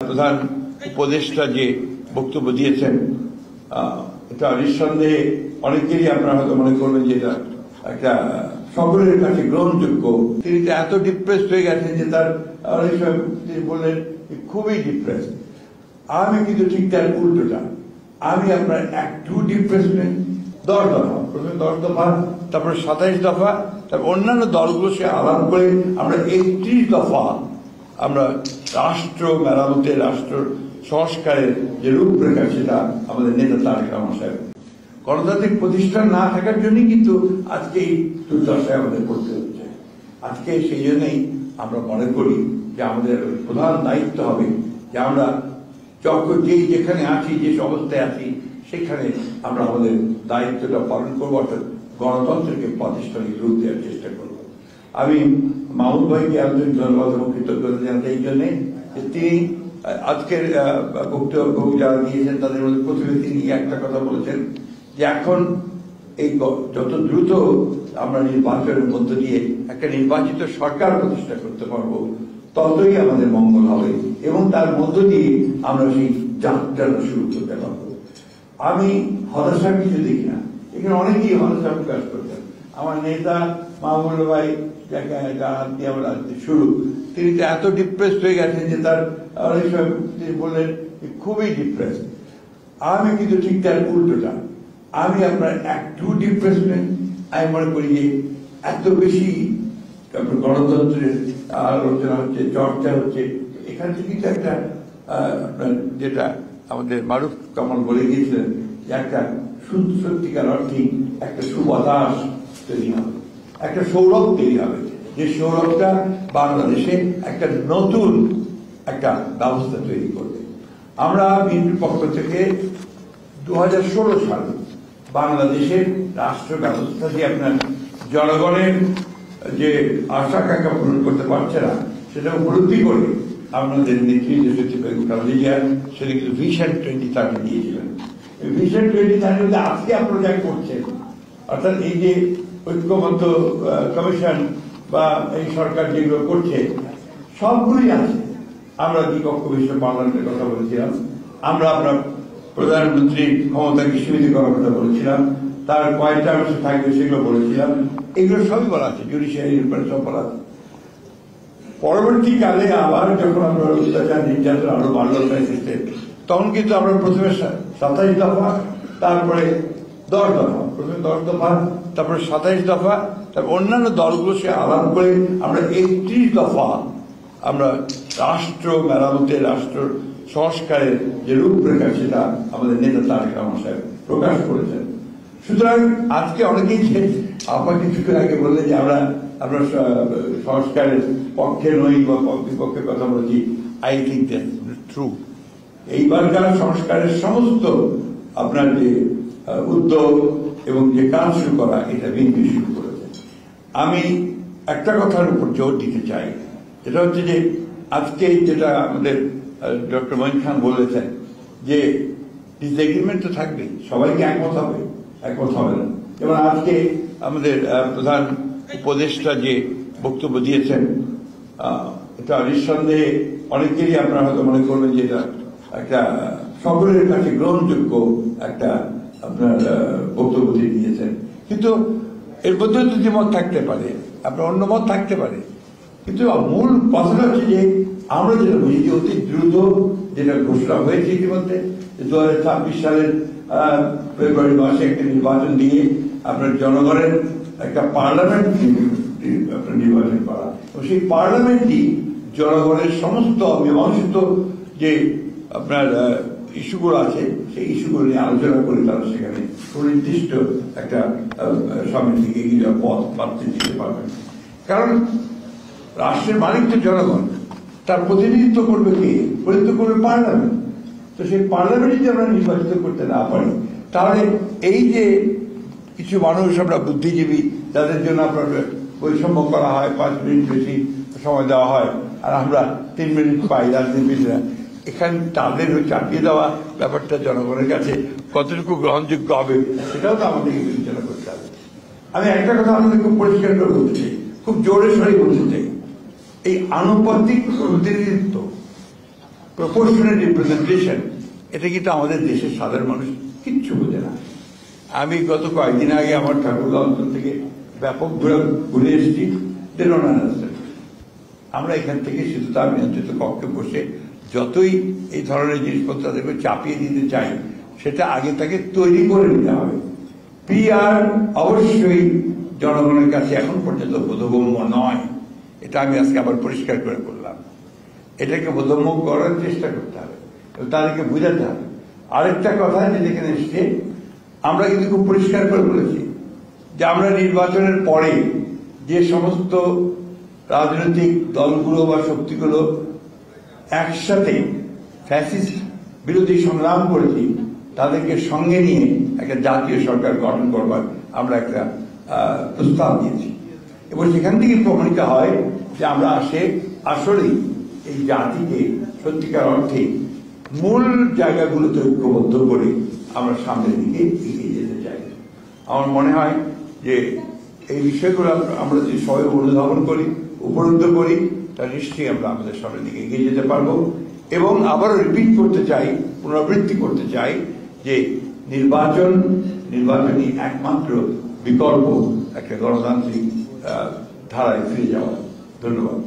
প্রধান উপদেষ্টা যে বক্তব্য দিয়েছেন এটা নিঃসন্দেহে অনেকেরই আপনারা হয়তো মনে করবেন যে এটা একটা সকলের কাছে গ্রহণযোগ্য। তিনি তো এত ডিপ্রেসড হয়ে গেছেন যে তার অনেক সময় তিনি বললেন খুবই ডিপ্রেসড। আমি কিন্তু ঠিক তার উল্টোটা, আমি আপনার একটু ডিপ্রেসমেন্ট 10 দফা, প্রথমে 10 দফা, তারপরে 27 দফা, তারপর অন্যান্য দলগুলো সে আলাপ করে আমরা 31 দফা আমরা রাষ্ট্র মেরামতে, রাষ্ট্র সংস্কারের যে রূপরেখা সেটা আমাদের নেতা তারেক রহমান সাহেব। গণতান্ত্রিক প্রতিষ্ঠান না থাকার জন্যই কিন্তু আজকে এই দুর্দশায় আমাদের করতে হচ্ছে। আজকে সেই জন্যই আমরা মনে করি যে আমাদের প্রধান দায়িত্ব হবে যে আমরা যখন যেখানে আছি, যে অবস্থায় আছি, সেখানে আমরা আমাদের দায়িত্বটা পালন করবো, অর্থাৎ গণতন্ত্রকে প্রাতিষ্ঠানিক রূপ দেওয়ার চেষ্টা করব। আমি মাহমুদ ভাইকে আন্তরিক ধন্যবাদ এবং কৃতজ্ঞতা জানাতে এই জন্যে যে তিনি আজকের বক্তব্য যারা দিয়েছেন তাদের মধ্যে প্রথমে তিনি একটা কথা বলেছেন যে এখন এই যত দ্রুত আমরা নির্বাচনের মধ্য দিয়ে একটা নির্বাচিত সরকার প্রতিষ্ঠা করতে পারবো ততই আমাদের মঙ্গল হবে এবং তার মধ্য দিয়ে আমরা সেই যাত্রাটা শুরু করতে পারবো। আমি হতাশা কিছু দেখি না, এখানে অনেকেই হতাশা প্রকাশ করছেন। আমার নেতা মাহমুদ ভাই যাকে হাত দিয়ে আমরা শুরু, তিনি তো এত ডিপ্রেসড হয়ে গেছেন যে তার অনেক সময় তিনি বললেন খুবই ডিপ্রেসড। আমি কিন্তু ঠিক তার উল্টোটা, আমি আপনার একটু ডিপ্রেসমেন্ট। আমি মনে করি যে এত বেশি গণতন্ত্রের আলোচনা হচ্ছে, চর্চা হচ্ছে, এখান থেকে কিন্তু একটা আপনার যেটা আমাদের মারুফ কামাল বলে গিয়েছিলেন যে একটা সত্যিকার অর্থে একটা সুবাতাস তৈরি হবে, একটা সৌরভ তৈরি হবে, যে সৌরভটা বাংলাদেশে একটা নতুন একটা ব্যবস্থা তৈরি করবে। আমরা বিএনপির পক্ষ থেকে 2016 সালে বাংলাদেশের রাষ্ট্র ব্যবস্থা দিয়ে আপনার জনগণের যে আশা আকাঙ্ক্ষা পূরণ করতে পারছে না সেটা উপলব্ধি করে আমাদের নেত্রী সেটা কিন্তু ভিশন 2030 দিয়েছিলেন। ভিশন 2030 আজকে আপনারা যা করছেন, অর্থাৎ এই যে ঐক্যবদ্ধ কমিশন বা এই সরকার যেগুলো করছে সবগুলোই আছে। আমরা দ্বিপক্ষ বিষয় পার্লামেন্টের কথা বলেছিলাম, আমরা আপনার প্রধানমন্ত্রীর ক্ষমতাকে সীমিত করার কথা বলেছিলাম, তার কয়টা অংশ থাকবে সেগুলো বলেছিলাম, এগুলো সবই বলা আছে, জুডিশিয়ারির উপরে সব বলা আছে। পরবর্তীকালে আবার যখন আমরা অত্যাচার নির্যাতন আরো বাড়লো তখন কিন্তু আমরা প্রথমে 27 দফা, তারপরে 10 দফা, প্রথমে 10 দফা, তারপরে 27 দফা, তারপর অন্যান্য দলগুলো সে আলাপ করে আমরা 31 দফা আমরা রাষ্ট্র মেরামতে, রাষ্ট্র সংস্কারের যে রূপরেখা সেটা আমাদের নেতা তারেক রহমান সাহেব প্রকাশ করেছেন। সুতরাং আজকে অনেকেই আপনার কিছুক্ষণ আগে বললেন যে আমরা সংস্কারের পক্ষে নই বা বিপক্ষে কথা বলছি। I think that true. এইবারকার সংস্কারের সমস্ত আপনার যে উদ্যোগ এবং যে কাজ শুরু করা, এটা বিএনপি শুরু করেছে। আমি একটা কথার উপর জোর দিতে চাই, এটা হচ্ছে যে আজকে যেটা আমাদের ডক্টর মঈন খান বলেছেন যে ডিসএগ্রিমেন্ট তো থাকবেই, সবাইকে একমত হবে, একমত হবে না। যেমন আজকে আমাদের প্রধান উপদেষ্টা যে বক্তব্য দিয়েছেন এটা নিঃসন্দেহে অনেকেরই আপনারা হয়তো মনে করবেন যে এটা একটা সকলের কাছে গ্রহণযোগ্য একটা আপনার বক্তব্য দিয়ে দিয়েছেন, কিন্তু এর মধ্যে যদি মত থাকতে পারে, আপনার অন্য মত থাকতে পারে, কিন্তু মূল কথাটা হচ্ছে যে আমরা যেটা বুঝি যে অতি দ্রুত যেটা ঘোষণা হয়েছে ইতিমধ্যে 2026 সালের ফেব্রুয়ারি মাসে একটা নির্বাচন দিয়ে আপনার জনগণের একটা পার্লামেন্ট আপনার নির্বাচন করা, এবং সেই পার্লামেন্টই জনগণের সমস্ত মীমাংসিত যে আপনার ইস্যুগুলো আছে সেই ইস্যুগুলো নিয়ে আলোচনা করে তারা সেখানে সুনির্দিষ্ট একটা সামনের দিকে এগিয়ে যাওয়ার পথ বাড়তে দিতে পারবেন। কারণ রাষ্ট্রের মালিক তো জনগণ, তার প্রতিনিধিত্ব করবে কে? প্রতিনিধিত্ব করবে পার্লামেন্ট। তো সেই পার্লামেন্টে যদি আমরা নির্বাচিত করতে না পারি, তাহলে এই যে কিছু মানুষ আমরা বুদ্ধিজীবী যাদের জন্য আপনার বৈষম্য করা হয়, 5 মিনিট বেশি সময় দেওয়া হয় আর আমরা 3 মিনিট পাই, রাজনীতিবিদরা, এখানে তাদের ওই চাপিয়ে দেওয়া ব্যাপারটা জনগণের কাছে কতটুকু গ্রহণযোগ্য হবে সেটাও তো আমাদেরকে বিবেচনা করতে হবে। আমি একটা কথা আমাদের খুব পরিষ্কার করে বলতে চাই, খুব জোরে সরে বলতে চাই, এই আনুপাতিক প্রতিনিধিত্ব প্রপোর্শনাল রিপ্রেজেন্টেশন, এটা কিন্তু আমাদের দেশের সাধারণ মানুষ কিচ্ছু বোঝে না। আমি গত কয়েকদিন আগে আমার ঠাকুরগাঁও অঞ্চল থেকে ব্যাপক ঘুরে এসেছি। আমরা এখান থেকে শুধু তার নিয়ন্ত্রিত কক্ষে বসে যতই এই ধরনের জিনিসপত্র তাদেরকে চাপিয়ে দিতে চাই, সেটা আগে তাকে তৈরি করে নিতে হবে। পিআর অবশ্যই জনগণের কাছে এখন পর্যন্ত বোধগম্য নয়, এটা আমি আজকে আবার পরিষ্কার করে বললাম। এটাকে বোধগম্য করার চেষ্টা করতে হবে, তাদেরকে বুঝাতে হবে। আরেকটা কথা যেটা এখানে এসছে, আমরা কিন্তু খুব পরিষ্কার করে বলেছি যে আমরা নির্বাচনের পরে যে সমস্ত রাজনৈতিক দলগুলো বা শক্তিগুলো একসাথে ফ্যাসিস্ট বিরোধী সংগ্রাম করেছি, তাদেরকে সঙ্গে নিয়ে একটা জাতীয় সরকার গঠন করবার আমরা একটা প্রস্তাব দিয়েছি। এবং সেখান থেকে প্রমাণিত হয় যে আমরা আসলেই এই জাতিকে সত্যিকার অর্থে মূল জায়গাগুলোতে ঐক্যবদ্ধ করে আমরা সামনের দিকে এগিয়ে যেতে চাই। আমার মনে হয় যে এই বিষয়গুলো আমরা যদি সবাই অনুধাবন করি, উপলব্ধ করি, তাহলে নিশ্চয়ই আমরা আমাদের সামনের দিকে এগিয়ে যেতে পারবো। এবং আবারও রিপিট করতে চাই, পুনরাবৃত্তি করতে চাই যে নির্বাচনই একমাত্র বিকল্প একটা গণতান্ত্রিক ধারায় ফিরে যাওয়া। ধন্যবাদ।